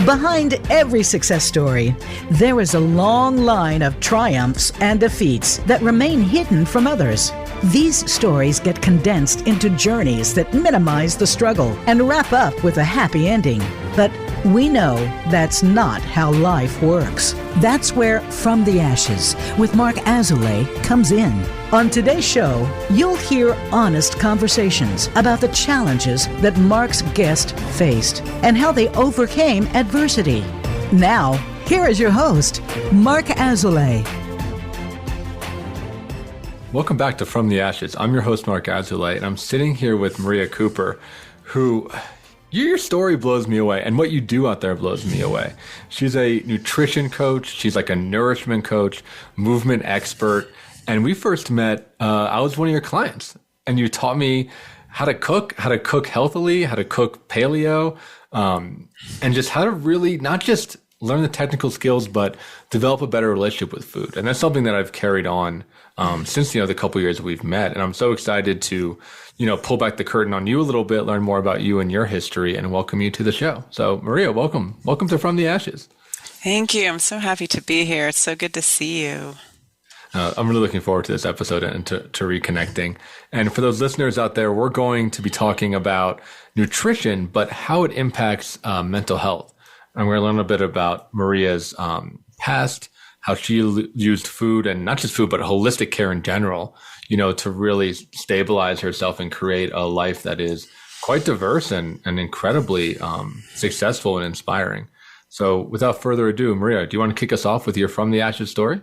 Behind every success story, there is a long line of triumphs and defeats that remain hidden from others. These stories get condensed into journeys that minimize the struggle and wrap up with a happy ending. But we know that's not how life works. That's where From the Ashes with Mark Azoulay comes in. On today's show, you'll hear honest conversations about the challenges that Mark's guest faced and how they overcame adversity. Now, here is your host, Mark Azoulay. Welcome back to From the Ashes. I'm your host, Mark Azoulay, and I'm sitting here with Maria Cooper, who... Your story blows me away, and what you do out there blows me away. She's a nutrition coach. She's like a nourishment coach, movement expert. And we first met, I was one of your clients, and you taught me how to cook healthily, how to cook paleo, and just how to really not just learn the technical skills, but develop a better relationship with food. And that's something that I've carried on since, the couple of years we've met. And I'm so excited to, pull back the curtain on you a little bit, learn more about you and your history, and welcome you to the show. So Maria, welcome. Welcome to From the Ashes. Thank you. I'm so happy to be here. It's so good to see you. I'm really looking forward to this episode and to reconnecting. And for those listeners out there, we're going to be talking about nutrition, but how it impacts mental health. And we're going to learn a bit about Maria's past, how she used food, and not just food, but holistic care in general, to really stabilize herself and create a life that is quite diverse and incredibly successful and inspiring. So without further ado, Maria, do you want to kick us off with your From the Ashes story?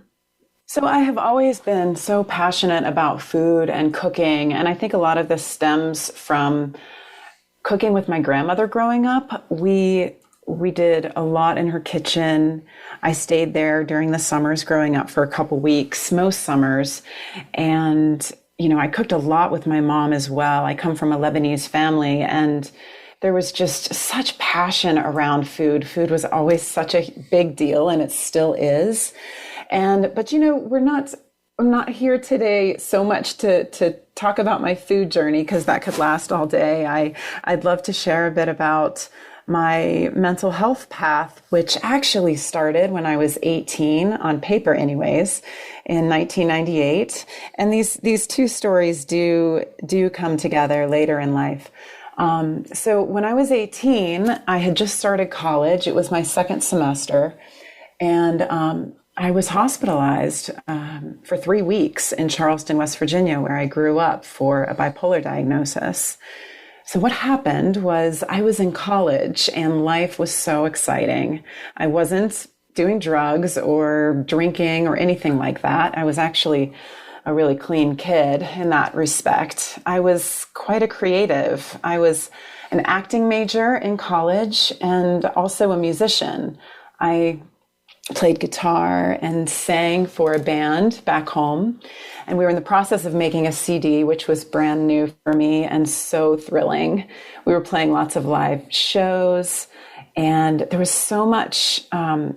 So I have always been so passionate about food and cooking, and I think a lot of this stems from cooking with my grandmother growing up. We did a lot in her kitchen. I stayed there during the summers growing up for a couple weeks, most summers. And, I cooked a lot with my mom as well. I come from a Lebanese family, and there was just such passion around food. Food was always such a big deal, and it still is. But I'm not here today so much to talk about my food journey, because that could last all day. I'd love to share a bit about my mental health path, which actually started when I was 18, on paper anyways, in 1998. And these two stories do come together later in life. So when I was 18, I had just started college. It was my second semester. And I was hospitalized for 3 weeks in Charleston, West Virginia, where I grew up, for a bipolar diagnosis. So what happened was I was in college and life was so exciting. I wasn't doing drugs or drinking or anything like that. I was actually a really clean kid in that respect. I was quite a creative. I was an acting major in college and also a musician. I played guitar and sang for a band back home. And we were in the process of making a CD, which was brand new for me and so thrilling. We were playing lots of live shows, and there was so much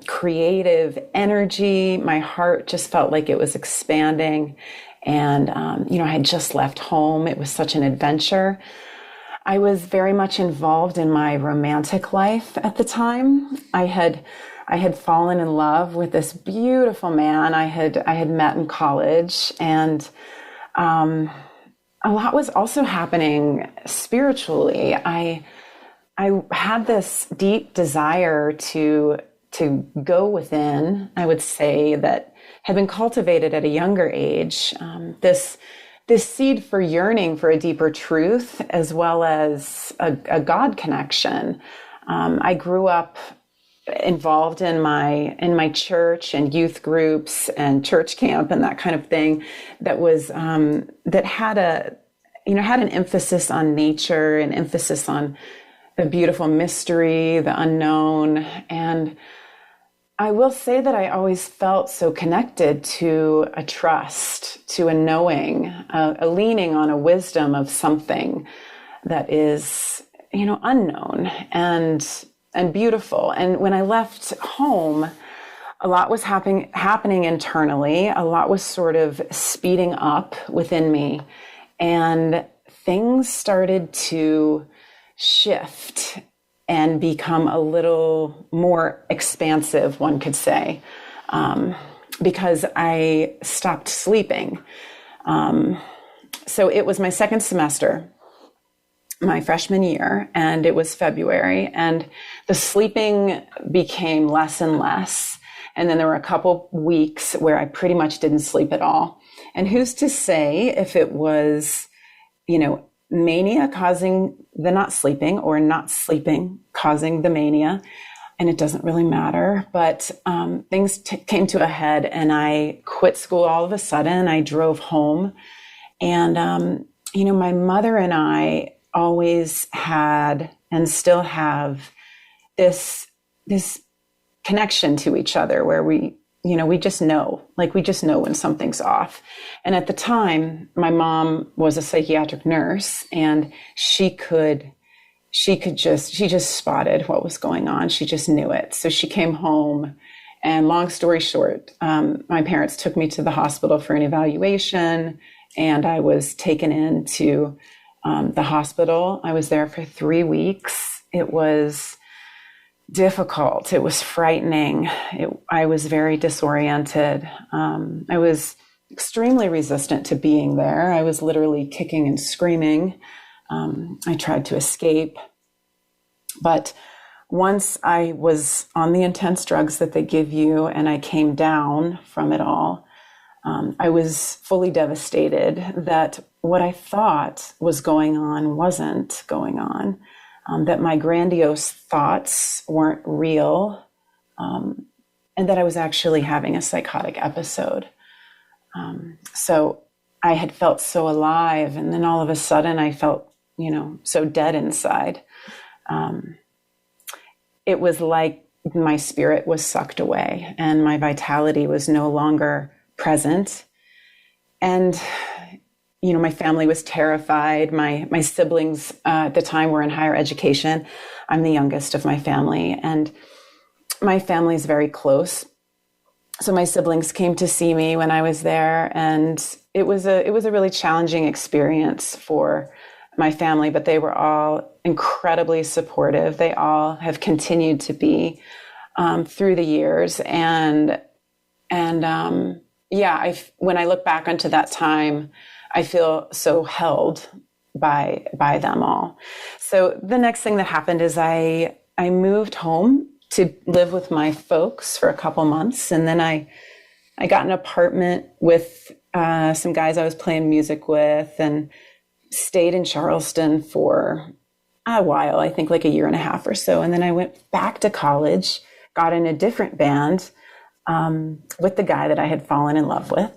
creative energy. My heart just felt like it was expanding. And, I had just left home. It was such an adventure. I was very much involved in my romantic life at the time. I had fallen in love with this beautiful man I had met in college, and a lot was also happening spiritually. I had this deep desire to go within, I would say, that had been cultivated at a younger age. This seed for yearning for a deeper truth, as well as a God connection. I grew up involved in my church and youth groups and church camp and that kind of thing, that was that had an emphasis on nature, an emphasis on the beautiful mystery, the unknown. And I will say that I always felt so connected to a trust, to a knowing, a leaning on a wisdom of something that is, unknown and beautiful. And when I left home, a lot was happening internally. A lot was sort of speeding up within me. And things started to shift and become a little more expansive, one could say, because I stopped sleeping. So it was my second semester, my freshman year, and it was February, and the sleeping became less and less. And then there were a couple weeks where I pretty much didn't sleep at all. And who's to say if it was, mania causing the not sleeping or not sleeping causing the mania. And it doesn't really matter. But things came to a head, and I quit school all of a sudden. I drove home. And, my mother and I always had and still have this connection to each other where we just know when something's off. And at the time, my mom was a psychiatric nurse, and she just spotted what was going on. She just knew it. So she came home, and long story short, my parents took me to the hospital for an evaluation, and I was taken into the hospital. I was there for 3 weeks. It was difficult. It was frightening. I was very disoriented. I was extremely resistant to being there. I was literally kicking and screaming. I tried to escape. But once I was on the intense drugs that they give you and I came down from it all, I was fully devastated that what I thought was going on wasn't going on. That my grandiose thoughts weren't real, and that I was actually having a psychotic episode. So I had felt so alive, and then all of a sudden I felt, so dead inside. It was like my spirit was sucked away, and my vitality was no longer present. And my family was terrified. My siblings at the time were in higher education. I'm the youngest of my family, and my family is very close. So my siblings came to see me when I was there, and it was a really challenging experience for my family, but they were all incredibly supportive. They all have continued to be through the years. And when I look back onto that time, I feel so held by them all. So the next thing that happened is I moved home to live with my folks for a couple months. And then I got an apartment with some guys I was playing music with, and stayed in Charleston for a while, I think like a year and a half or so. And then I went back to college, got in a different band with the guy that I had fallen in love with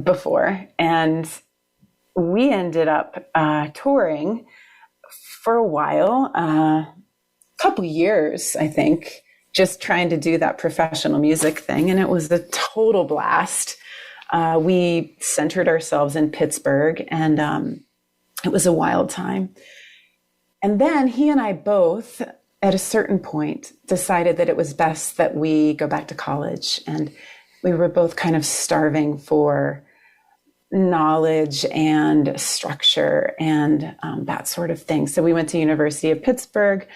before. And we ended up touring for a while, a couple years, I think, just trying to do that professional music thing. And it was a total blast. We centered ourselves in Pittsburgh, and it was a wild time. And then he and I both, at a certain point, decided that it was best that we go back to college. And we were both kind of starving for knowledge and structure and that sort of thing. So we went to University of Pittsburgh,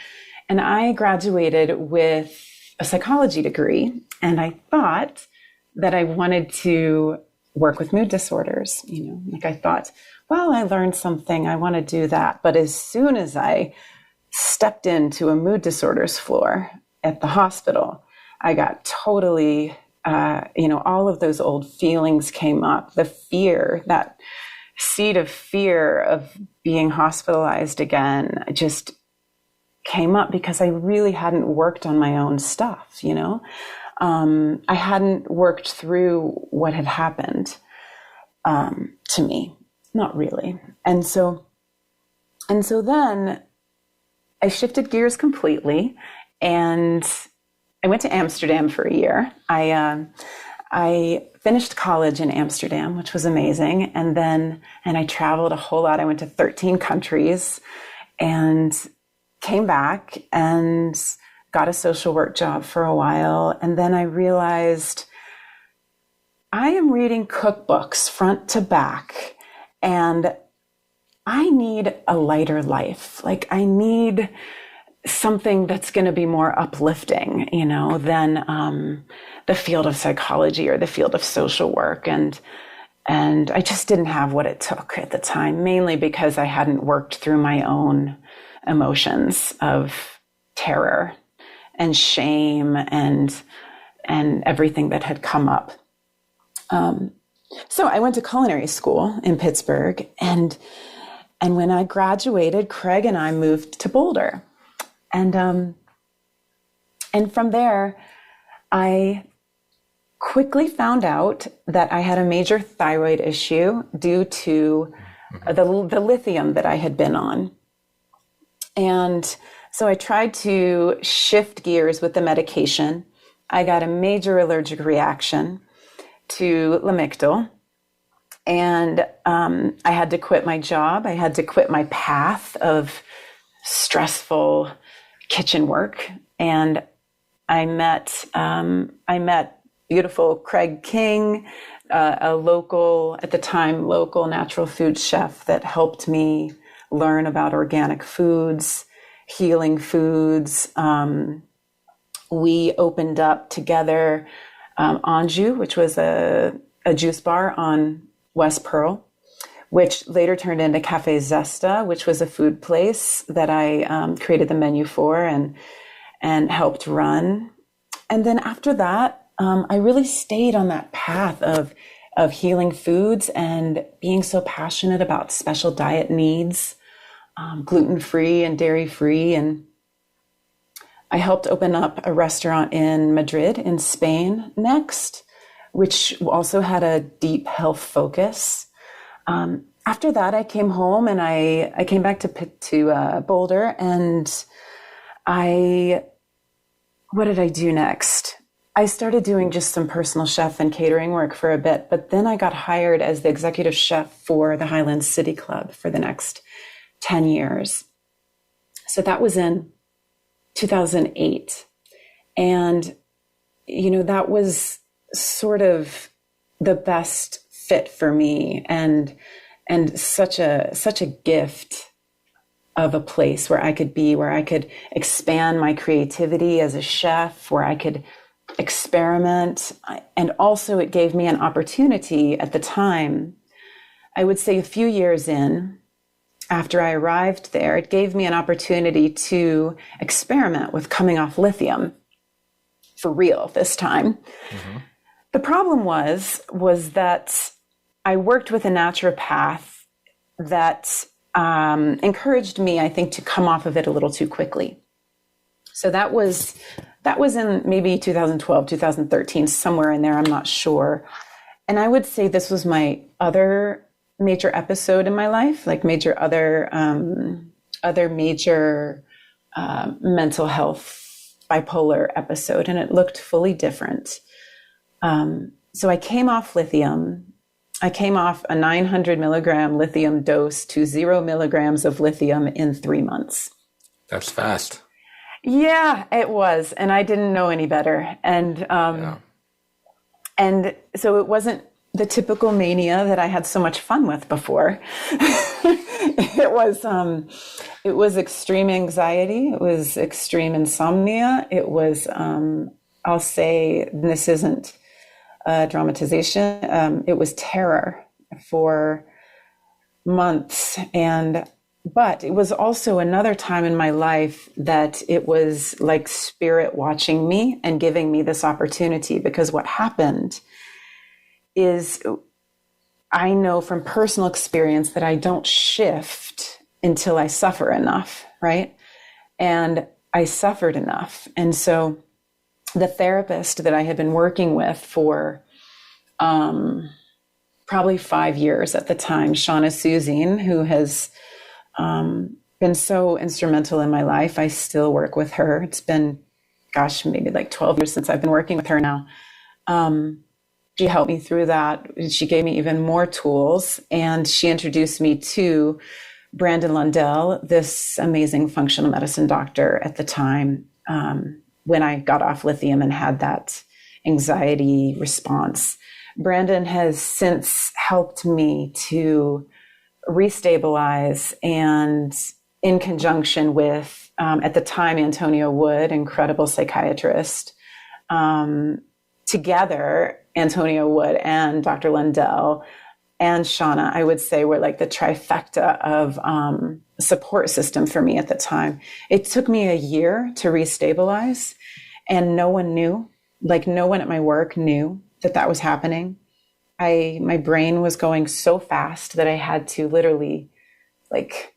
and I graduated with a psychology degree. And I thought that I wanted to work with mood disorders. I thought, well, I learned something, I want to do that. But as soon as I stepped into a mood disorders floor at the hospital, I got totally, all of those old feelings came up. The fear, that seed of fear of being hospitalized again, just came up because I really hadn't worked on my own stuff, I hadn't worked through what had happened to me, not really. And so then I shifted gears completely, and I went to Amsterdam for a year. I finished college in Amsterdam, which was amazing. And I traveled a whole lot. I went to 13 countries and came back and got a social work job for a while. And then I realized I am reading cookbooks front to back, and I need a lighter life. Like, I need something that's going to be more uplifting, than the field of psychology or the field of social work. And I just didn't have what it took at the time, mainly because I hadn't worked through my own emotions of terror and shame and everything that had come up. So I went to culinary school in Pittsburgh, and when I graduated, Craig and I moved to Boulder. And from there, I quickly found out that I had a major thyroid issue due to the lithium that I had been on. And so I tried to shift gears with the medication. I got a major allergic reaction to Lamictal. And I had to quit my job. I had to quit my path of stressful kitchen work. And I met beautiful Craig King, a local natural food chef that helped me learn about organic foods, healing foods. We opened up together Anjou, which was a juice bar on West Pearl, which later turned into Cafe Zesta, which was a food place that I created the menu for and helped run. And then after that, I really stayed on that path of healing foods and being so passionate about special diet needs, gluten-free and dairy-free. And I helped open up a restaurant in Madrid, in Spain, next, which also had a deep health focus. After that, I came home and I came back to Boulder, and what did I do next? I started doing just some personal chef and catering work for a bit, but then I got hired as the executive chef for the Highlands City Club for the next 10 years. So that was in 2008. And, that was sort of the best fit for me and such a gift of a place where I could be, where I could expand my creativity as a chef, where I could experiment. And also it gave me an opportunity at the time, I would say a few years in, after I arrived there, it gave me an opportunity to experiment with coming off lithium for real this time. Mm-hmm. The problem was that I worked with a naturopath that encouraged me, I think, to come off of it a little too quickly. So that was in maybe 2012, 2013, somewhere in there, I'm not sure. And I would say this was my other major episode in my life, like other major mental health bipolar episode, and it looked fully different. So I came off lithium. I came off a 900 milligram lithium dose to 0 milligrams of lithium in 3 months. That's fast. Yeah, it was. And I didn't know any better. And so it wasn't the typical mania that I had so much fun with before. It was extreme anxiety. It was extreme insomnia. It was, I'll say, this isn't dramatization. It was terror for months. But it was also another time in my life that it was like spirit watching me and giving me this opportunity, because what happened is I know from personal experience that I don't shift until I suffer enough, right? And I suffered enough. And so the therapist that I had been working with for probably 5 years at the time, Shauna Suzine, who has been so instrumental in my life. I still work with her. It's been, maybe like 12 years since I've been working with her now. She helped me through that. She gave me even more tools, and she introduced me to Brandon Lundell, this amazing functional medicine doctor at the time, when I got off lithium and had that anxiety response. Brandon has since helped me to restabilize, and in conjunction with at the time, Antonio Wood, incredible psychiatrist. Together, Antonio Wood and Dr. Lindell and Shauna, I would say, were like the trifecta of support system for me at the time. It took me a year to restabilize, and no one knew, like no one at my work knew that was happening. My brain was going so fast that I had to literally like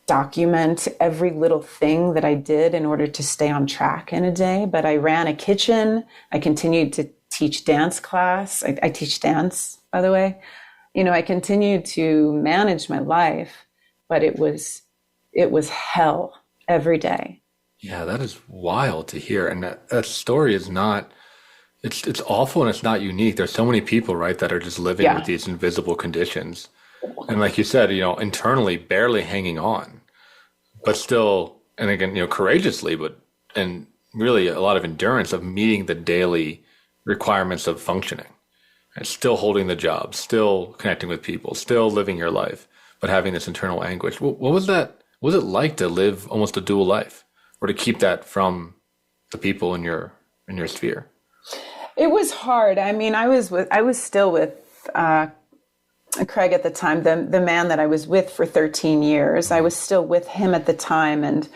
document every little thing that I did in order to stay on track in a day. But I ran a kitchen. I continued to teach dance class. I teach dance, by the way. I continued to manage my life, but it was hell every day. Yeah, that is wild to hear. And that story is not, it's awful and it's not unique. There's so many people, right, that are just living with these invisible conditions. And like you said, internally barely hanging on, but still, and again, courageously, and really a lot of endurance of meeting the daily requirements of functioning and still holding the job, still connecting with people, still living your life, but having this internal anguish. What was that? What was it like to live almost a dual life, or to keep that from the people in your sphere? It was hard. I mean, I was still with Craig at the time, the man that I was with for 13 years. I was still with him at the time, and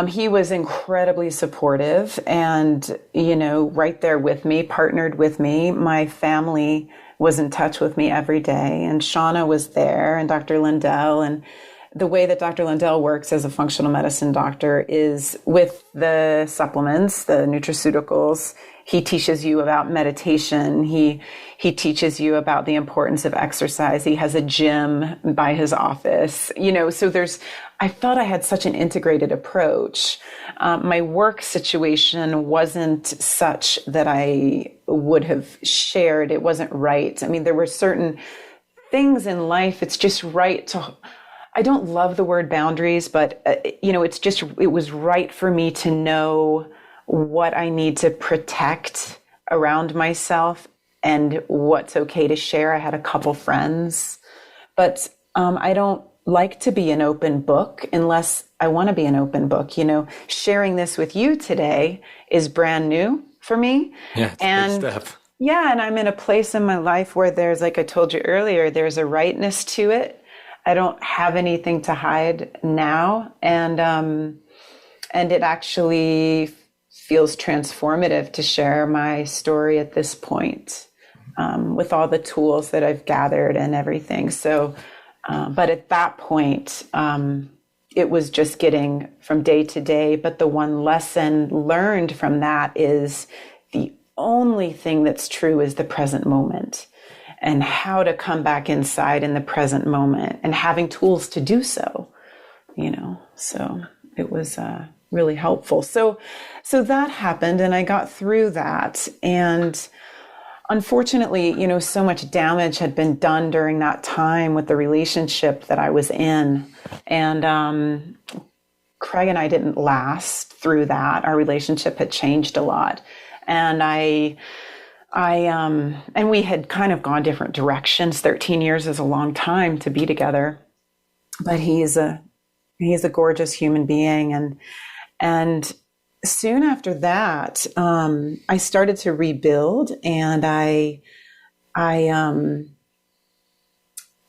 he was incredibly supportive and, right there with me, partnered with me. My family was in touch with me every day, and Shauna was there, and Dr. Lindell. And the way that Dr. Lindell works as a functional medicine doctor is with the supplements, the nutraceuticals. He teaches you about meditation. He teaches you about the importance of exercise. He has a gym by his office. So I felt I had such an integrated approach. My work situation wasn't such that I would have shared. It wasn't right. I mean, there were certain things in life. It's just right to, I don't love the word boundaries, but it was right for me to know what I need to protect around myself and what's okay to share. I had a couple friends, but I don't like to be an open book unless I want to be an open book. Sharing this with you today is brand new for me. Yeah, it's a big step. Yeah, and I'm in a place in my life where there's, like I told you earlier, there's a rightness to it. I don't have anything to hide now, and it actually feels transformative to share my story at this point, with all the tools that I've gathered and everything. So, but at that point, it was just getting from day to day. But the one lesson learned from that is the only thing that's true is the present moment, and how to come back inside in the present moment, and having tools to do so, so it was, really helpful. So that happened, and I got through that. And unfortunately, so much damage had been done during that time with the relationship that I was in. And Craig and I didn't last through that. Our relationship had changed a lot. And and we had kind of gone different directions. 13 years is a long time to be together, but he's a gorgeous human being. And soon after that, I started to rebuild, and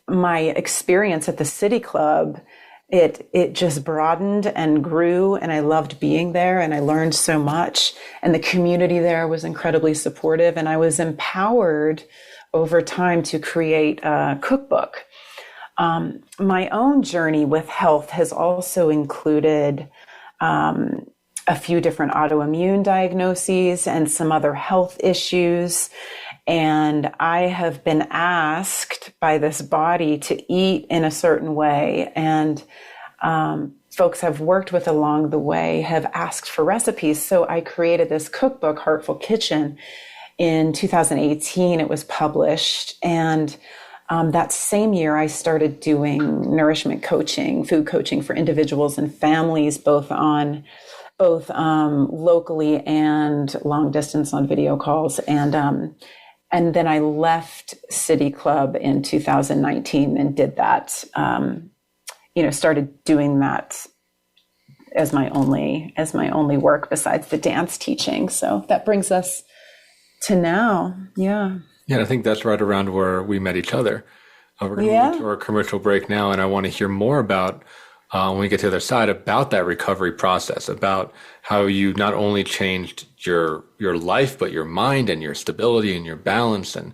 my experience at the City Club, it just broadened and grew, and I loved being there, and I learned so much, and the community there was incredibly supportive, and I was empowered over time to create a cookbook. My own journey with health has also included a few different autoimmune diagnoses and some other health issues. And I have been asked by this body to eat in a certain way. And folks I've worked with along the way have asked for recipes. So I created this cookbook, Heartful Kitchen. In 2018, it was published. And that same year, I started doing nourishment coaching, food coaching for individuals and families, both locally and long distance on video calls. And then I left City Club in 2019 and did that, started doing that as my only work besides the dance teaching. So that brings us to now. Yeah. Yeah, I think that's right around where we met each other. We're going to move to our commercial break now, and I want to hear more about, when we get to the other side, about that recovery process, about how you not only changed your life, but your mind and your stability and your balance. And,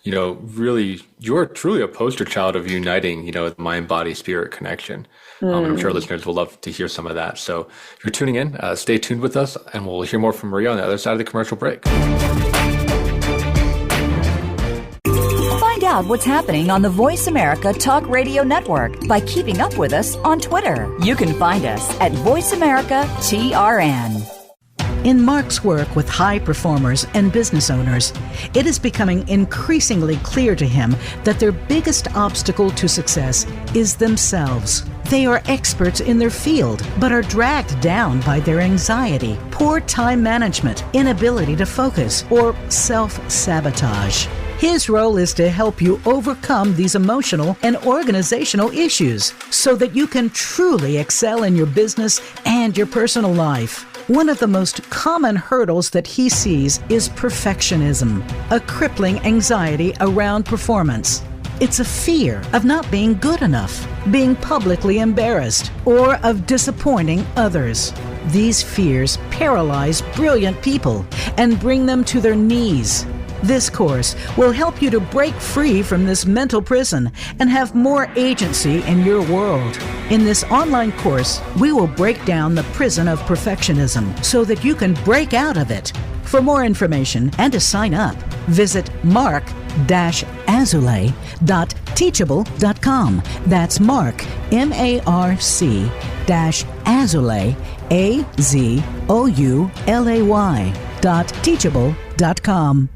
really, you're truly a poster child of uniting, the mind, body, spirit connection. I'm sure listeners will love to hear some of that. So if you're tuning in, stay tuned with us, and we'll hear more from Maria on the other side of the commercial break. Find out what's happening on the Voice America Talk Radio Network by keeping up with us on Twitter. You can find us at Voice America TRN. In Mark's work with high performers and business owners, it is becoming increasingly clear to him that their biggest obstacle to success is themselves. They are experts in their field, but are dragged down by their anxiety, poor time management, inability to focus, or self-sabotage. His role is to help you overcome these emotional and organizational issues so that you can truly excel in your business and your personal life. One of the most common hurdles that he sees is perfectionism, a crippling anxiety around performance. It's a fear of not being good enough, being publicly embarrassed, or of disappointing others. These fears paralyze brilliant people and bring them to their knees. This course will help you to break free from this mental prison and have more agency in your world. In this online course, we will break down the prison of perfectionism so that you can break out of it. For more information and to sign up, visit mark-azulay.teachable.com. That's Mark, MARC-azulay, AZOULAY.teachable.com.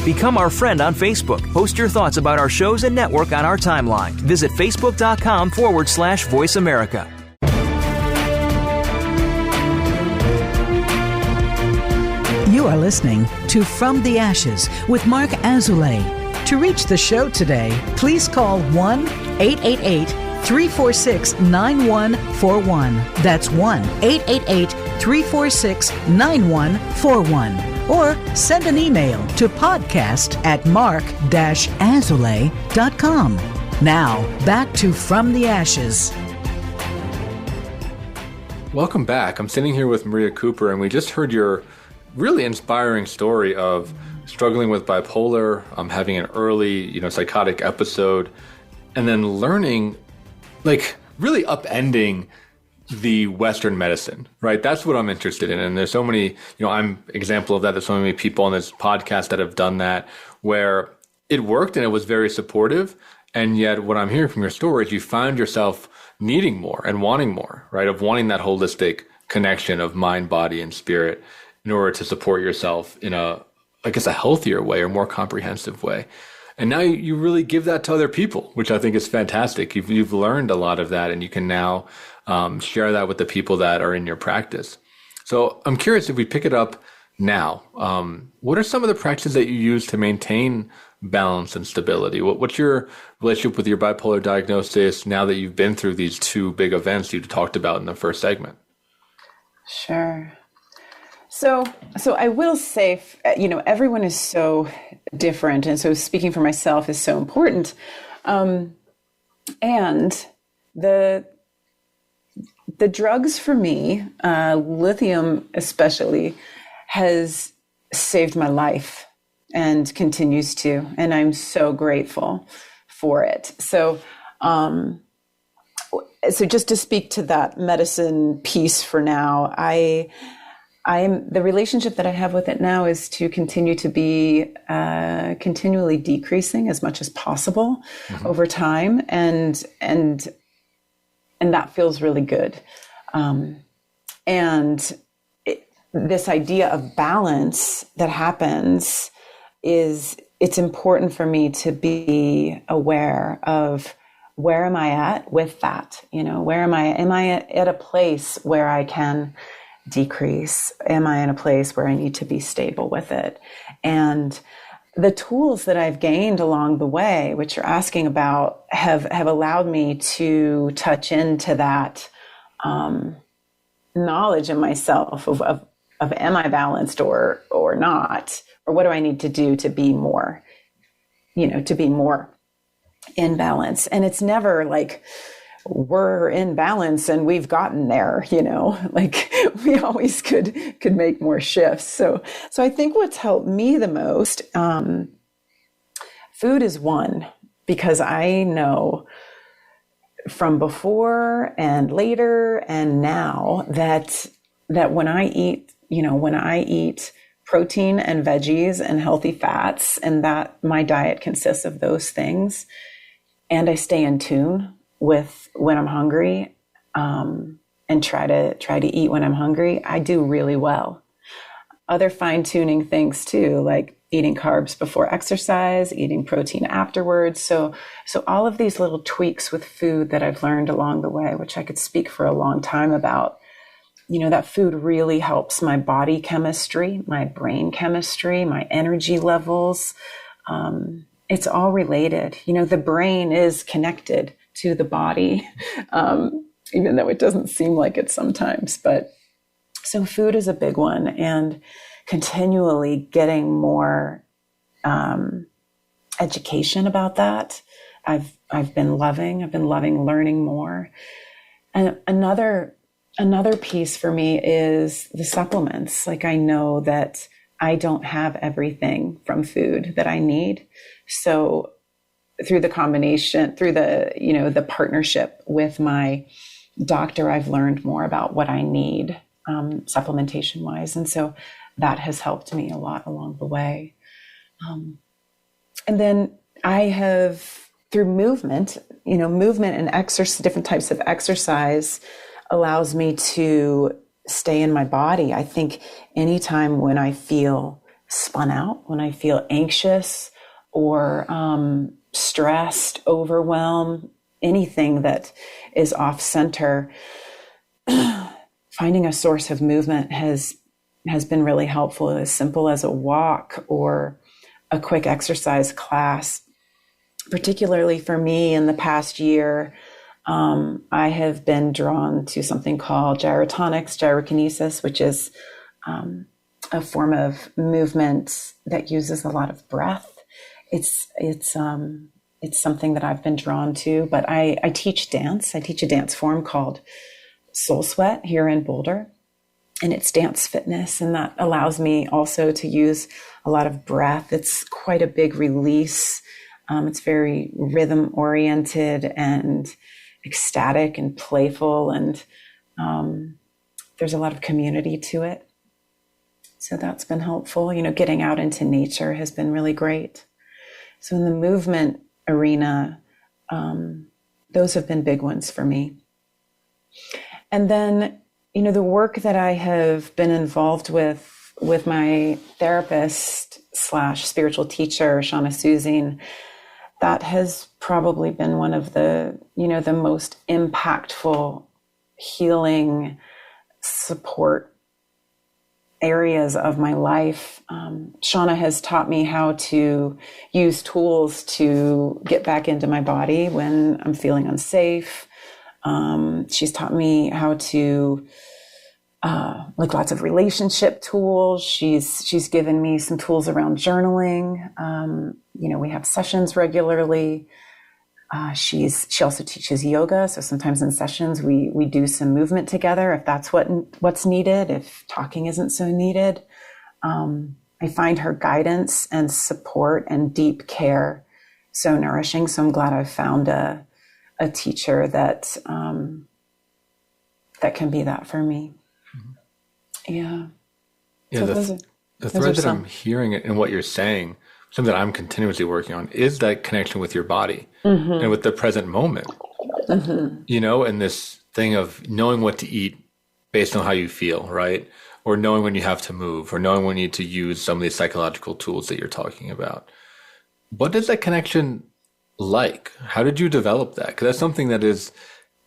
Become our friend on Facebook. Post your thoughts about our shows and network on our timeline. Visit Facebook.com/Voice America. You are listening to From the Ashes with Mark Azulay. To reach the show today, please call 1-888-346-9141. That's 1-888-346-9141. Or send an email to podcast@mark-azulay.com. Now, back to From the Ashes. Welcome back. I'm sitting here with Maria Cooper, and we just heard your really inspiring story of struggling with bipolar, having an early, psychotic episode, and then learning, really upending the Western medicine, right? That's what I'm interested in. And there's so many, I'm example of that. There's so many people on this podcast that have done that, where it worked and it was very supportive. And yet what I'm hearing from your story is you found yourself needing more and wanting more, right? Of wanting that holistic connection of mind, body, and spirit in order to support yourself in a healthier way or more comprehensive way. And now you really give that to other people, which I think is fantastic. You've learned a lot of that, and you can now share that with the people that are in your practice. So I'm curious, if we pick it up now, what are some of the practices that you use to maintain balance and stability? What's your relationship with your bipolar diagnosis now that you've been through these two big events you talked about in the first segment? Sure. So I will say, everyone is so different. And so speaking for myself is so important. And the drugs for me, lithium especially, has saved my life and continues to, and I'm so grateful for it. So just to speak to that medicine piece for now, the relationship that I have with it now is to continue to be continually decreasing as much as possible over time, and that feels really good. This idea of balance that happens it's important for me to be aware of where am I at with that? Where am I at a place where I can decrease? Am I in a place where I need to be stable with it? And the tools that I've gained along the way, which you're asking about, have allowed me to touch into that knowledge in myself of am I balanced or not? Or what do I need to do to be more, to be more in balance? And it's never like we're in balance and we've gotten there, like we always could make more shifts. So I think what's helped me the most, food is one, because I know from before and later and now that when I eat, protein and veggies and healthy fats, and that my diet consists of those things, and I stay in tune with when I'm hungry, and try to eat when I'm hungry, I do really well. Other fine-tuning things too, like eating carbs before exercise, eating protein afterwards. So all of these little tweaks with food that I've learned along the way, which I could speak for a long time about, that food really helps my body chemistry, my brain chemistry, my energy levels. It's all related. The brain is connected to the body, even though it doesn't seem like it sometimes. But so food is a big one, and continually getting more education about that. I've been loving learning more. And another piece for me is the supplements. Like, I know that I don't have everything from food that I need. So through the combination, through the partnership with my doctor, I've learned more about what I need, supplementation wise. And so that has helped me a lot along the way. And then I have, through movement and exercise, different types of exercise allows me to stay in my body. I think anytime when I feel spun out, when I feel anxious or stressed, overwhelmed, anything that is off center, finding a source of movement has been really helpful. As simple as a walk or a quick exercise class. Particularly for me in the past year, I have been drawn to something called gyrokinesis, which is a form of movement that uses a lot of breath. It's something that I've been drawn to, but I teach dance. I teach a dance form called Soul Sweat here in Boulder, and it's dance fitness. And that allows me also to use a lot of breath. It's quite a big release. It's very rhythm oriented and ecstatic and playful. And there's a lot of community to it. So that's been helpful. Getting out into nature has been really great. So in the movement arena, those have been big ones for me. And then, the work that I have been involved with my therapist / spiritual teacher, Shauna Suzine, that has probably been one of the, the most impactful healing support areas of my life. Shauna has taught me how to use tools to get back into my body when I'm feeling unsafe. She's taught me how to, lots of relationship tools. She's given me some tools around journaling. We have sessions regularly. She also teaches yoga. So sometimes in sessions, we do some movement together if that's what's needed, if talking isn't so needed. I find her guidance and support and deep care so nourishing. So I'm glad I've found a teacher that can be that for me. Yeah. Yeah. So the thread that I'm hearing in what you're saying, something that I'm continuously working on, is that connection with your body and with the present moment. And this thing of knowing what to eat based on how you feel, right? Or knowing when you have to move, or knowing when you need to use some of these psychological tools that you're talking about. What is that connection like? How did you develop that? Because that's something that is,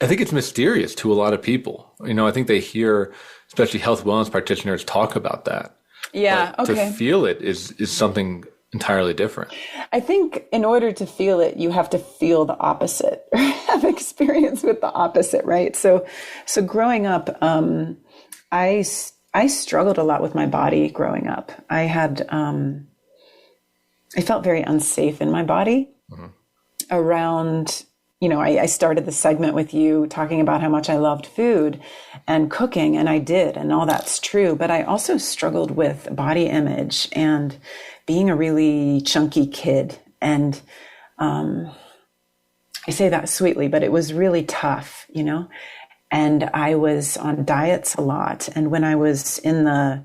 I think it's mysterious to a lot of people. I think they hear, especially health wellness practitioners, talk about that. Yeah. But okay. to feel it is something entirely different. I think in order to feel it, you have to feel the opposite, or have experience with the opposite, right? So growing up, I struggled a lot with my body growing up. I felt very unsafe in my body around, I started the segment with you talking about how much I loved food and cooking, and I did, and all that's true. But I also struggled with body image and being a really chunky kid. And I say that sweetly, but it was really tough, and I was on diets a lot. And when I was in the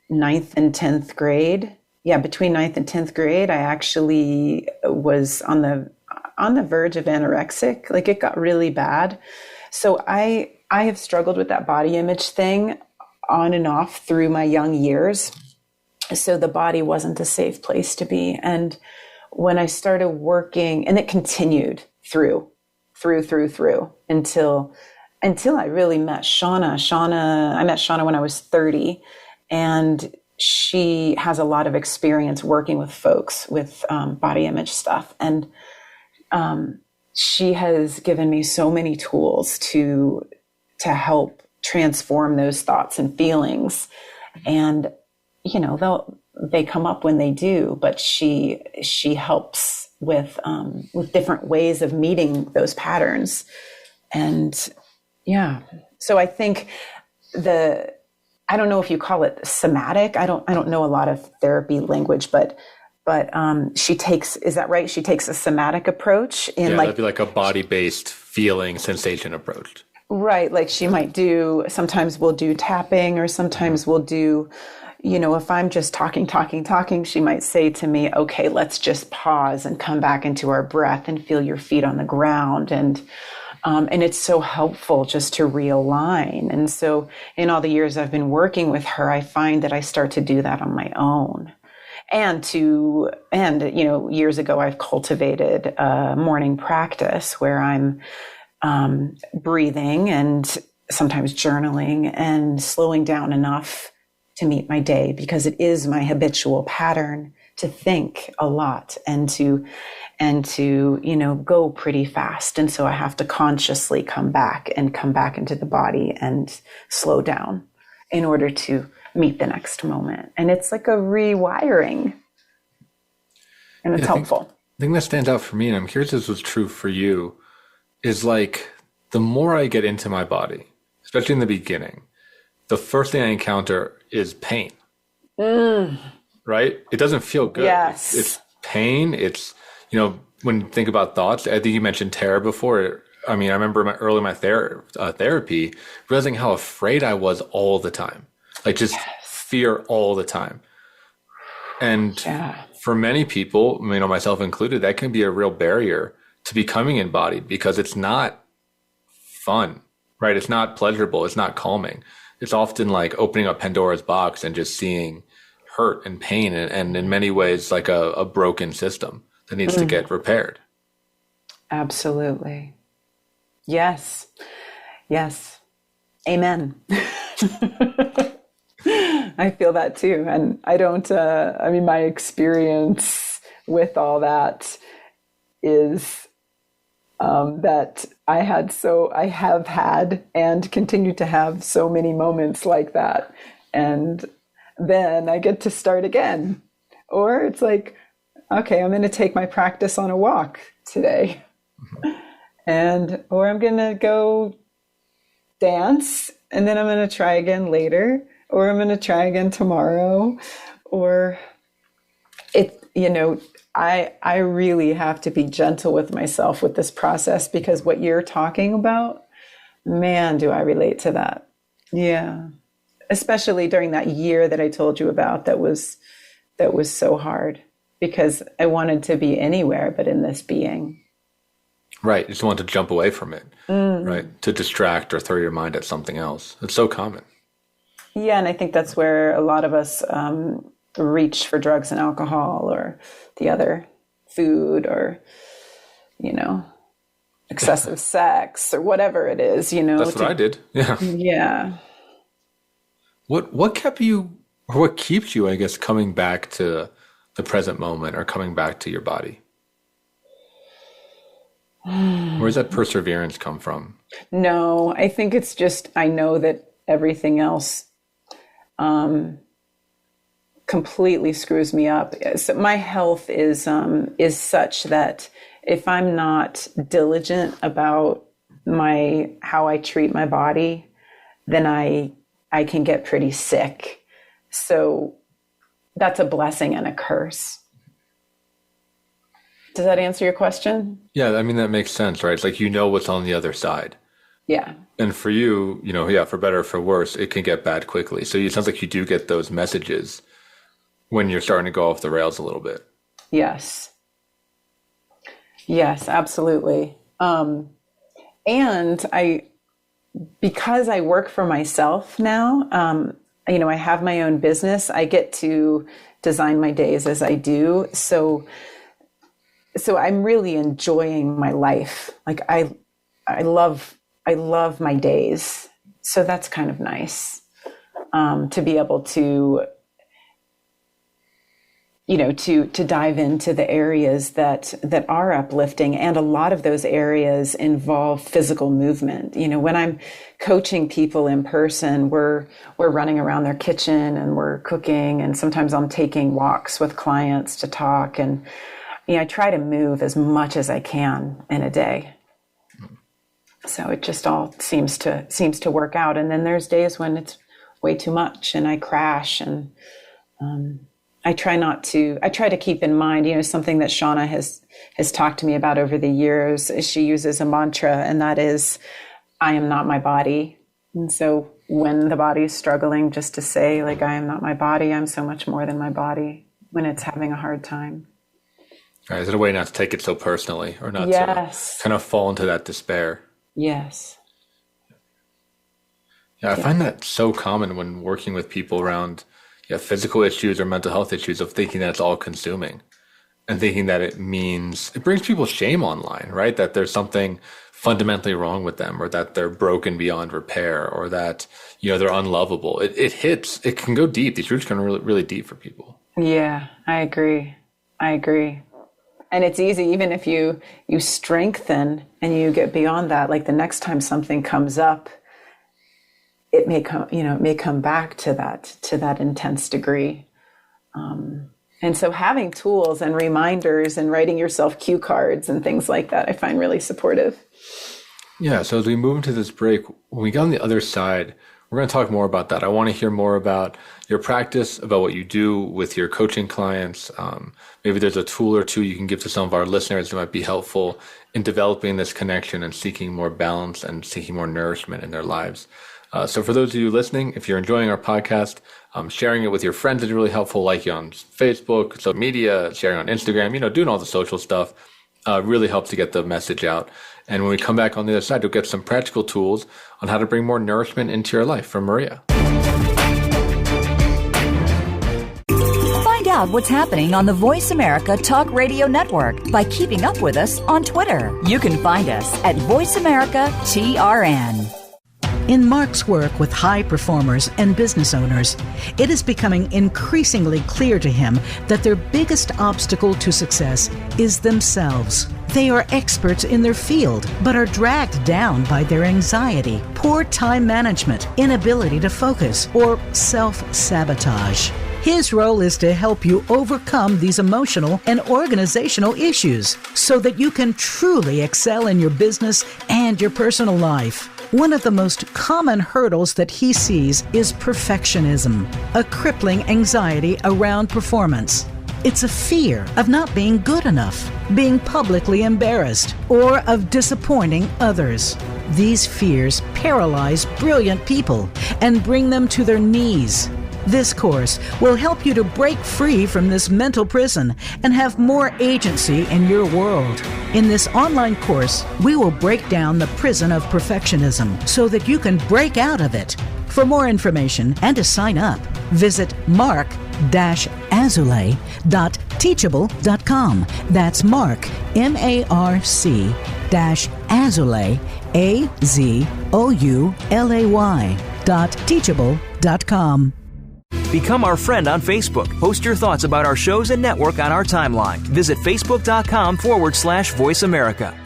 9th and 10th grade, between 9th and 10th grade, I actually was on the verge of anorexic. Like, it got really bad. So I have struggled with that body image thing on and off through my young years. So the body wasn't a safe place to be. And when I started working, and it continued through until I really met Shauna. I met Shauna when I was 30, and she has a lot of experience working with folks with body image stuff. And she has given me so many tools to help transform those thoughts and feelings. And, they come up when they do, but she helps with different ways of meeting those patterns. And so I think I don't know if you call it somatic. I don't know a lot of therapy language, but she takes, is that right? She takes a somatic approach that'd be like a body-based feeling sensation approach. Right. Like she might sometimes we'll do tapping, or sometimes we'll do, if I'm just talking, she might say to me, okay, let's just pause and come back into our breath and feel your feet on the ground. And it's so helpful just to realign. And so in all the years I've been working with her, I find that I start to do that on my own. And years ago, I've cultivated a morning practice where I'm breathing and sometimes journaling and slowing down enough to meet my day, because it is my habitual pattern to think a lot and to go pretty fast. And so I have to consciously come back into the body and slow down in order to meet the next moment. And it's like a rewiring, and it's helpful. The thing that stands out for me, and I'm curious if this was true for you, is like the more I get into my body, especially in the beginning, the first thing I encounter is pain. Right? It doesn't feel good. Yes. It's pain. It's, when you think about thoughts, I think you mentioned terror before. I mean, I remember my therapy, realizing how afraid I was all the time. Like just fear all the time. And for many people, myself included, that can be a real barrier to becoming embodied, because it's not fun, right? It's not pleasurable. It's not calming. It's often like opening up Pandora's box and just seeing hurt and pain, and in many ways like a broken system that needs to get repaired. Absolutely. Yes. Amen. I feel that too. And I don't, my experience with all that is that I have had and continue to have so many moments like that. And then I get to start again. Or it's like, okay, I'm going to take my practice on a walk today. Or I'm going to go dance, and then I'm going to try again later, or I'm going to try again tomorrow. Or I really have to be gentle with myself with this process, because what you're talking about, man, do I relate to that. Yeah. Especially during that year that I told you about, that was so hard, because I wanted to be anywhere but in this being. Right. You just want to jump away from it, right? To distract or throw your mind at something else. It's so common. Yeah. And I think that's where a lot of us reach for drugs and alcohol, or the other food, or, excessive sex, or whatever it is, That's what I did. Yeah. Yeah. What kept you, or what keeps you, I guess, coming back to the the present moment or coming back to your body? Where does that perseverance come from? No, I think it's just, I know that everything else completely screws me up. So my health is such that if I'm not diligent about how I treat my body, then I can get pretty sick. So that's a blessing and a curse. Does that answer your question? Yeah, I mean, that makes sense, right? It's like, what's on the other side. Yeah. And for you, for better or for worse, it can get bad quickly. So it sounds like you do get those messages when you're starting to go off the rails a little bit. Yes. Yes, absolutely. And because I work for myself now, I have my own business. I get to design my days as I do. So I'm really enjoying my life. Like I love my days. So that's kind of nice, to be able to, to dive into the areas that are uplifting. And a lot of those areas involve physical movement. When I'm coaching people in person, we're running around their kitchen and we're cooking. And sometimes I'm taking walks with clients to talk. And, I try to move as much as I can in a day. So it just all seems to work out. And then there's days when it's way too much and I crash, and I try to keep in mind, something that Shauna has talked to me about over the years is she uses a mantra, and that is, I am not my body. And so when the body is struggling, just to say, like, I am not my body, I'm so much more than my body when it's having a hard time. All right, is it a way not to take it so personally, or not to kind of fall into that despair? Yes. Yeah, I find that so common when working with people around physical issues or mental health issues, of thinking that it's all consuming and thinking that it brings people shame online, right? That there's something fundamentally wrong with them, or that they're broken beyond repair, or that, they're unlovable. It can go deep. These roots can go really, really deep for people. Yeah, I agree. And it's easy, even if you strengthen and you get beyond that, like the next time something comes up, it may come back to that intense degree. And so having tools and reminders and writing yourself cue cards and things like that, I find really supportive. Yeah. So as we move into this break, when we get on the other side, we're going to talk more about that. I want to hear more about your practice, about what you do with your coaching clients. Maybe there's a tool or two you can give to some of our listeners that might be helpful in developing this connection and seeking more balance and seeking more nourishment in their lives. So for those of you listening, if you're enjoying our podcast, sharing it with your friends is really helpful, like you on Facebook, social media, sharing on Instagram, doing all the social stuff really helps to get the message out. And when we come back on the other side, you'll get some practical tools on how to bring more nourishment into your life from Maria. Find out what's happening on the Voice America Talk Radio Network by keeping up with us on Twitter. You can find us at Voice America TRN. In Mark's work with high performers and business owners, it is becoming increasingly clear to him that their biggest obstacle to success is themselves. They are experts in their field, but are dragged down by their anxiety, poor time management, inability to focus, or self-sabotage. His role is to help you overcome these emotional and organizational issues so that you can truly excel in your business and your personal life. One of the most common hurdles that he sees is perfectionism, a crippling anxiety around performance. It's a fear of not being good enough, being publicly embarrassed, or of disappointing others. These fears paralyze brilliant people and bring them to their knees. This course will help you to break free from this mental prison and have more agency in your world. In this online course, we will break down the prison of perfectionism so that you can break out of it. For more information and to sign up, visit mark-azulay.teachable.com. That's Mark, MARC-azulay, AZOULAY.teachable.com. Become our friend on Facebook. Post your thoughts about our shows and network on our timeline. Visit facebook.com/Voice America.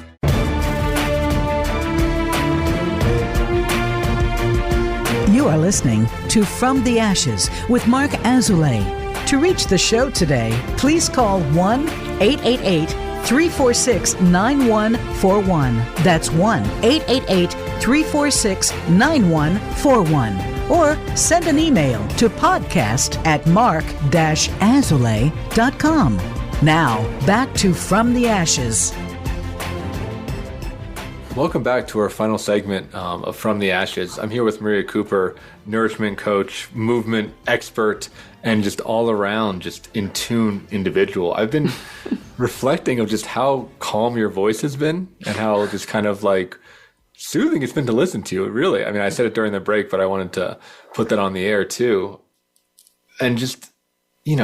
You are listening to From the Ashes with Mark Azoulay. To reach the show today, please call 1-888-346-9141. That's 1-888-346-9141. Or send an email to podcast@mark-azoulay.com. Now, back to From the Ashes. Welcome back to our final segment of From the Ashes. I'm here with Maria Cooper, nourishment coach, movement expert, and just all around just in tune individual. I've been reflecting of just how calm your voice has been and how just kind of like soothing it's been to listen to you, really. I mean, I said it during the break, but I wanted to put that on the air too. And just, you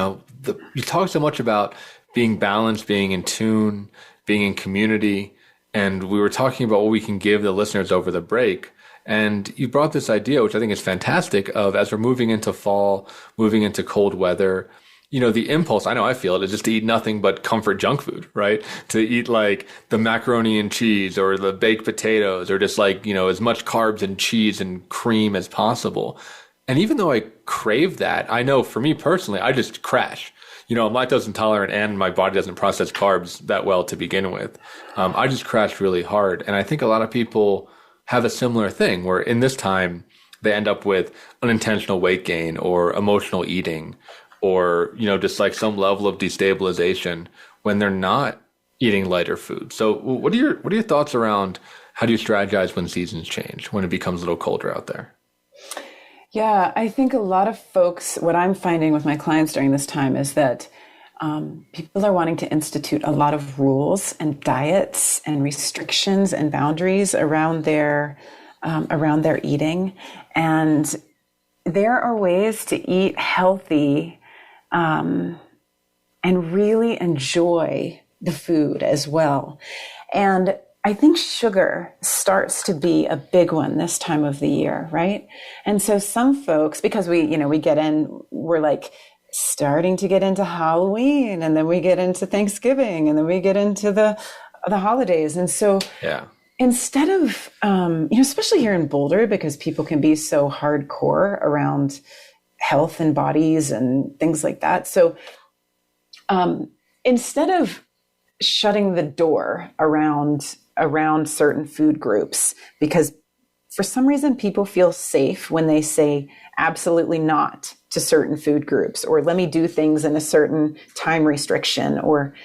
talk so much about being balanced, being in tune, being in community. And we were talking about what we can give the listeners over the break. And you brought this idea, which I think is fantastic, of as we're moving into fall, moving into cold weather, the impulse, I know I feel it, is just to eat nothing but comfort junk food, right? To eat like the macaroni and cheese or the baked potatoes or just like, as much carbs and cheese and cream as possible. And even though I crave that, I know for me personally, I just crash. I'm lactose intolerant and my body doesn't process carbs that well to begin with. I just crashed really hard. And I think a lot of people have a similar thing where in this time they end up with unintentional weight gain or emotional eating or, just like some level of destabilization when they're not eating lighter food. So what are your thoughts around how do you strategize when seasons change, when it becomes a little colder out there? Yeah, I think a lot of folks, what I'm finding with my clients during this time is that people are wanting to institute a lot of rules and diets and restrictions and boundaries around their eating. And there are ways to eat healthy and really enjoy the food as well. And I think sugar starts to be a big one this time of the year, right? And so some folks, because we're like starting to get into Halloween, and then we get into Thanksgiving, and then we get into the holidays. And so instead of, especially here in Boulder, because people can be so hardcore around health and bodies and things like that. So instead of shutting the door around certain food groups, because for some reason people feel safe when they say absolutely not to certain food groups, or let me do things in a certain time restriction, or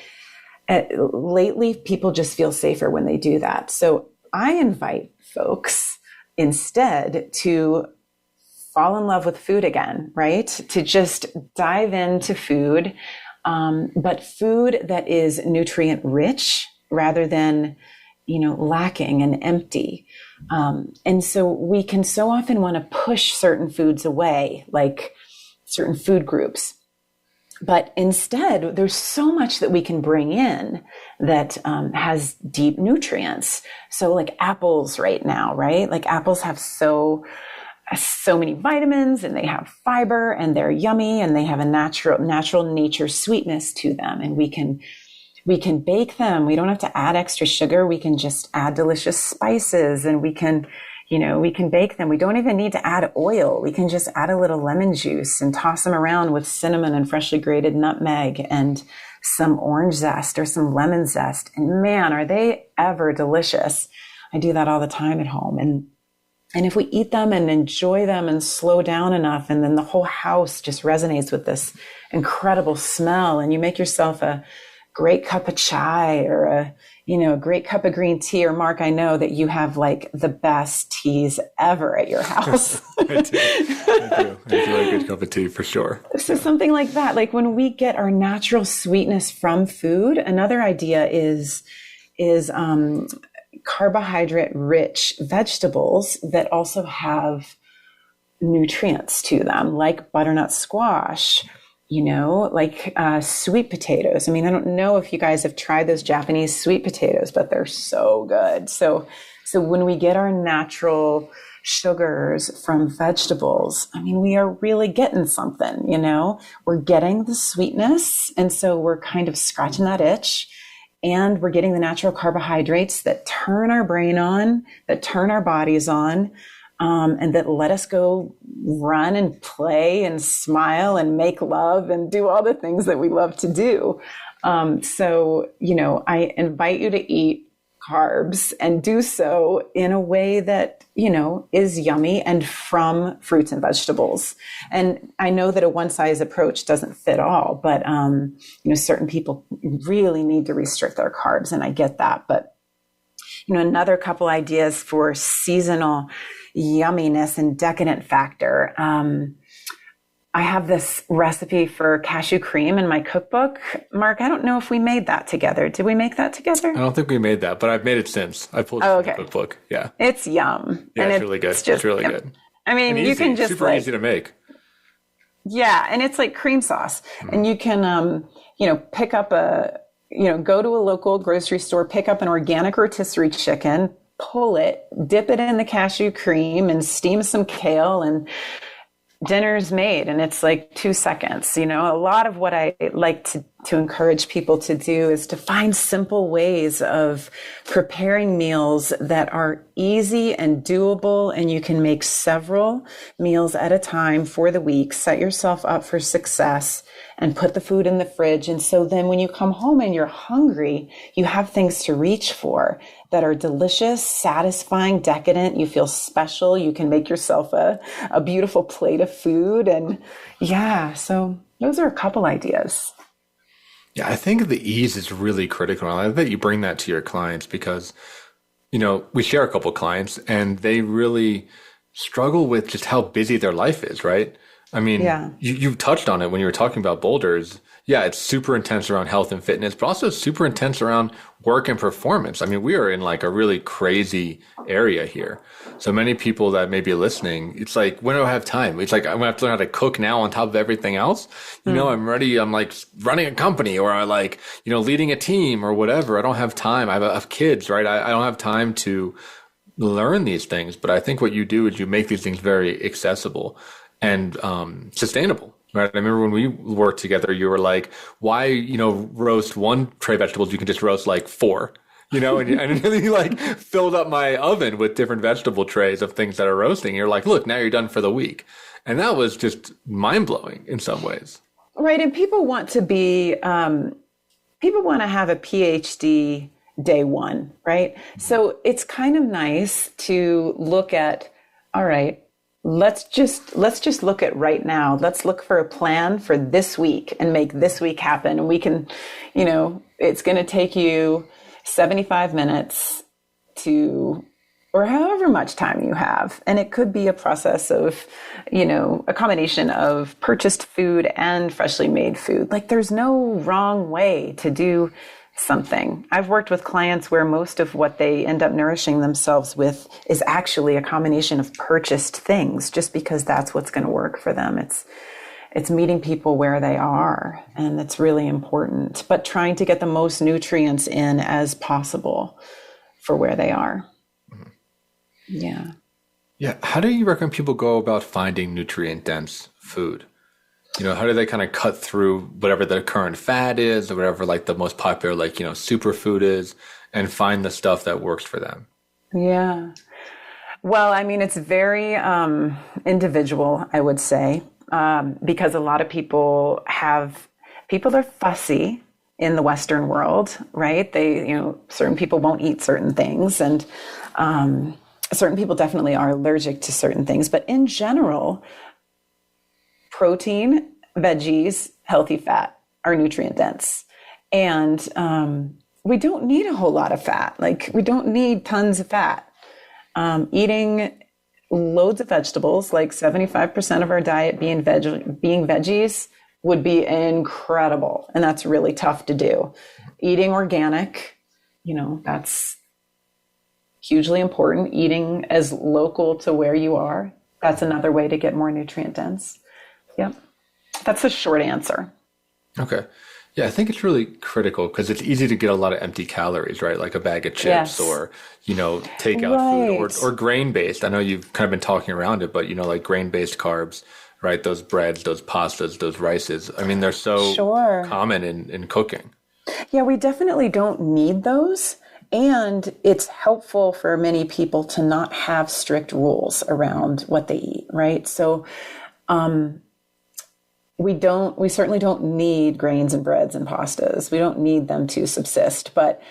lately people just feel safer when they do that. So I invite folks instead to fall in love with food again, right? To just dive into food, but food that is nutrient rich rather than lacking and empty. And so we can so often want to push certain foods away, like certain food groups. But instead, there's so much that we can bring in that has deep nutrients. So like apples right now, right? Like apples have so many vitamins, and they have fiber, and they're yummy, and they have a natural nature sweetness to them. And we can bake them. We don't have to add extra sugar. We can just add delicious spices, and we can bake them. We don't even need to add oil. We can just add a little lemon juice and toss them around with cinnamon and freshly grated nutmeg and some orange zest or some lemon zest. And man, are they ever delicious. I do that all the time at home. And if we eat them and enjoy them and slow down enough, and then the whole house just resonates with this incredible smell, and you make yourself a great cup of chai or a great cup of green tea. Or Mark, I know that you have like the best teas ever at your house. I do. It's a really good cup of tea for sure. So something like that, like when we get our natural sweetness from food. Another idea is carbohydrate-rich vegetables that also have nutrients to them, like butternut squash, like sweet potatoes. I mean, I don't know if you guys have tried those Japanese sweet potatoes, but they're so good. So when we get our natural sugars from vegetables, I mean, we are really getting something, you know, we're getting the sweetness. And so we're kind of scratching that itch, and we're getting the natural carbohydrates that turn our brain on, that turn our bodies on, and that let us go run and play and smile and make love and do all the things that we love to do. So, you know, I invite you to eat carbs and do so in a way that, you know, is yummy and from fruits and vegetables. And I know that a one-size approach doesn't fit all, but, you know, certain people really need to restrict their carbs, and I get that. But, you know, another couple ideas for seasonal yumminess and decadent factor. I have this recipe for cashew cream in my cookbook. Mark, I don't know if we made that together. Did we make that together? I don't think we made that, but I've made it since. I pulled it from the cookbook. Yeah. It's yum. Yeah, it's really good. It's really good. I mean, you can just super easy to make. Yeah, and it's like cream sauce. And you can, you know, pick up go to a local grocery store, pick up an organic rotisserie chicken, pull it, dip it in the cashew cream, and steam some kale, and dinner's made. And it's like 2 seconds. You know, a lot of what I like to encourage people to do is to find simple ways of preparing meals that are easy and doable, and you can make several meals at a time for the week, set yourself up for success, and put the food in the fridge. And so then when you come home and you're hungry, you have things to reach for that are delicious, satisfying, decadent. You feel special. You can make yourself a beautiful plate of food. And yeah, so those are a couple ideas. Yeah, I think the ease is really critical. I like that you bring that to your clients, because, you know, we share a couple clients and they really struggle with just how busy their life is, right? I mean, you touched on it when you were talking about boulders. Yeah, it's super intense around health and fitness, but also super intense around work and performance. I mean, we are in like a really crazy area here. So many people that may be listening, it's like, when do I have time? It's like, I'm gonna have to learn how to cook now on top of everything else. You know, I'm ready. I'm like running a company, or I like, you know, leading a team or whatever. I don't have time. I have kids, right? I don't have time to learn these things. But I think what you do is you make these things very accessible and sustainable. Right. I remember when we worked together, you were like, why, you know, roast one tray of vegetables? You can just roast like 4, you know, and you like filled up my oven with different vegetable trays of things that are roasting. You're like, look, now you're done for the week. And that was just mind blowing in some ways. Right. And people want to be, people want to have a PhD day one. Right. So it's kind of nice to look at, all right, let's just look at right now. Let's look for a plan for this week and make this week happen. And we can, you know, it's going to take you 75 minutes or however much time you have. And it could be a process of, you know, a combination of purchased food and freshly made food. Like, there's no wrong way to do something. I've worked with clients where most of what they end up nourishing themselves with is actually a combination of purchased things, just because that's what's going to work for them. It's meeting people where they are, and it's really important, but trying to get the most nutrients in as possible for where they are. Mm-hmm. Yeah. Yeah. How do you recommend people go about finding nutrient dense food? You know, how do they kind of cut through whatever the current fad is, or whatever like the most popular, like, you know, superfood is, and find the stuff that works for them? Yeah. Well, I mean, it's very individual, I would say, because a lot of people are fussy in the Western world, right? They, you know, certain people won't eat certain things, and certain people definitely are allergic to certain things. But in general, protein, veggies, healthy fat are nutrient dense. And we don't need a whole lot of fat. Like, we don't need tons of fat. Eating loads of vegetables, like 75% of our diet being veggies, would be incredible. And that's really tough to do. Eating organic, you know, that's hugely important. Eating as local to where you are, that's another way to get more nutrient dense. Yep. That's a short answer. Okay. Yeah, I think it's really critical because it's easy to get a lot of empty calories, right? Like a bag of chips or, takeout food or grain-based. I know you've kind of been talking around it, but, like grain-based carbs, right? Those breads, those pastas, those rices. I mean, they're so common in cooking. Yeah, we definitely don't need those. And it's helpful for many people to not have strict rules around what they eat, right? So, we certainly don't need grains and breads and pastas. We don't need them to subsist, but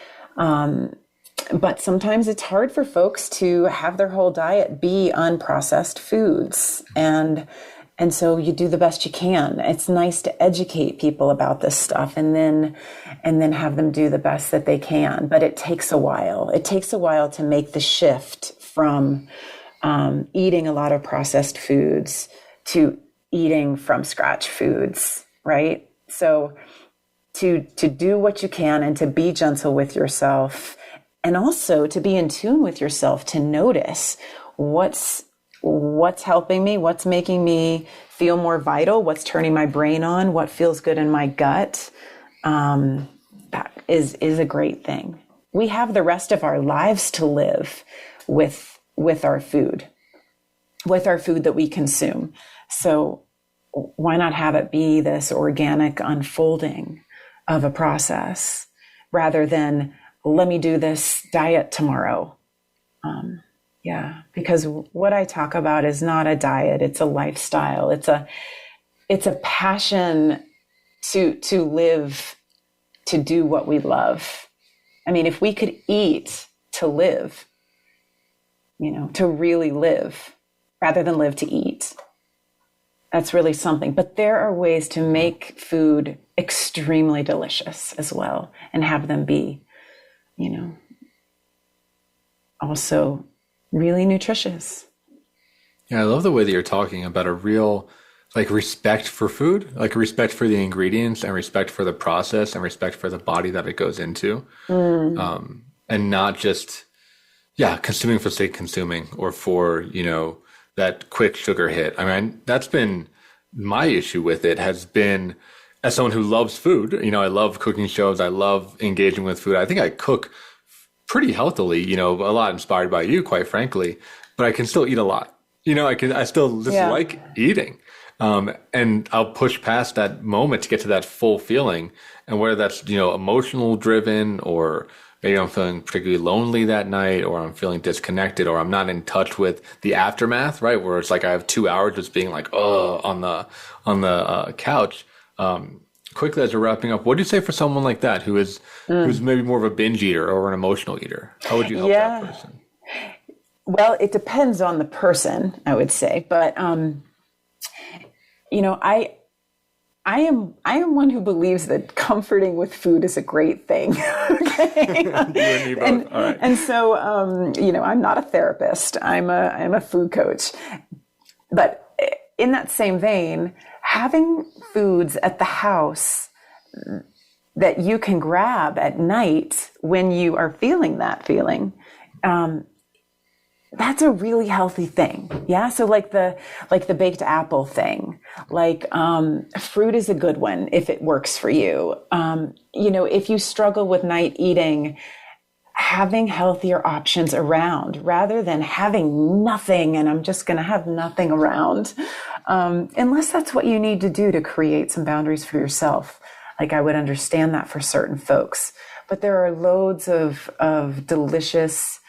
sometimes it's hard for folks to have their whole diet be unprocessed foods. And so you do the best you can. It's nice to educate people about this stuff and then have them do the best that they can. But it takes a while. It takes a while to make the shift from eating a lot of processed foods to eating from scratch foods, right? So to do what you can and to be gentle with yourself, and also to be in tune with yourself, to notice what's helping me, what's making me feel more vital, what's turning my brain on, what feels good in my gut, that is a great thing. We have the rest of our lives to live with our food that we consume. So why not have it be this organic unfolding of a process rather than let me do this diet tomorrow? Because what I talk about is not a diet, it's a lifestyle. It's a passion to live, to do what we love. I mean, if we could eat to live, to really live rather than live to eat, that's really something. But there are ways to make food extremely delicious as well and have them be, also really nutritious. Yeah, I love the way that you're talking about a real respect for food, like respect for the ingredients and respect for the process and respect for the body that it goes into. And not just, consuming for sake consuming or for, that quick sugar hit. I mean, that's been my issue with it, has been as someone who loves food. I love cooking shows. I love engaging with food. I think I cook pretty healthily, a lot inspired by you, quite frankly, but I can still eat a lot. I still just like eating. And I'll push past that moment to get to that full feeling. And whether that's, emotional driven, or maybe I'm feeling particularly lonely that night, or I'm feeling disconnected, or I'm not in touch with the aftermath, right? Where it's like I have 2 hours just being like, on the couch. Quickly, as we're wrapping up, what do you say for someone like that who's maybe more of a binge eater or an emotional eater? How would you help that person? Well, it depends on the person, I would say, but I am one who believes that comforting with food is a great thing. Okay? You and me both. All right. And so, I'm not a therapist. I'm a food coach. But in that same vein, having foods at the house that you can grab at night when you are feeling that feeling, that's a really healthy thing. Yeah. So like the baked apple thing, fruit is a good one if it works for you. If you struggle with night eating, having healthier options around rather than having nothing and I'm just going to have nothing around. Unless that's what you need to do to create some boundaries for yourself. I would understand that for certain folks, but there are loads of delicious,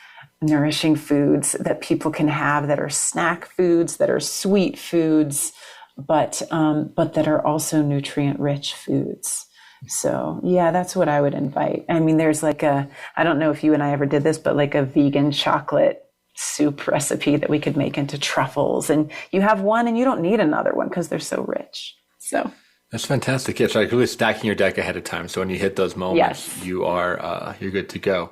nourishing foods that people can have that are snack foods, that are sweet foods, but that are also nutrient rich foods. So that's what I would invite. I mean, there's I don't know if you and I ever did this, but a vegan chocolate soup recipe that we could make into truffles, and you have one and you don't need another one because they're so rich. So that's fantastic. Yeah, so really stacking your deck ahead of time. So when you hit those moments, you're good to go.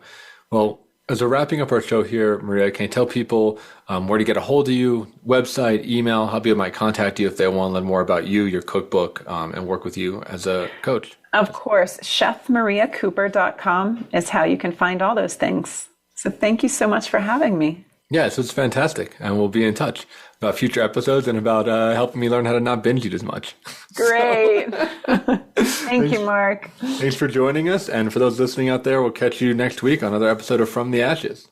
Well, as we're wrapping up our show here, Maria, can you tell people where to get a hold of you, website, email, how people might contact you if they want to learn more about you, your cookbook, and work with you as a coach? Of course, chefmariacooper.com is how you can find all those things. So thank you so much for having me. Yeah, so it's fantastic. And we'll be in touch about future episodes and about helping me learn how to not binge eat as much. Great. Thank you, Mark. Thanks for joining us. And for those listening out there, we'll catch you next week on another episode of From the Ashes.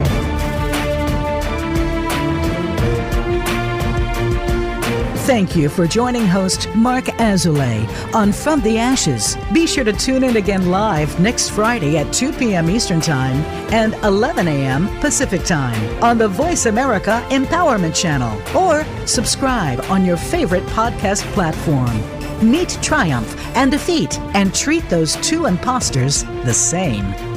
Thank you for joining host Mark Azoulay on From the Ashes. Be sure to tune in again live next Friday at 2 p.m. Eastern Time and 11 a.m. Pacific Time on the Voice America Empowerment Channel, or subscribe on your favorite podcast platform. Meet triumph and defeat and treat those two imposters the same.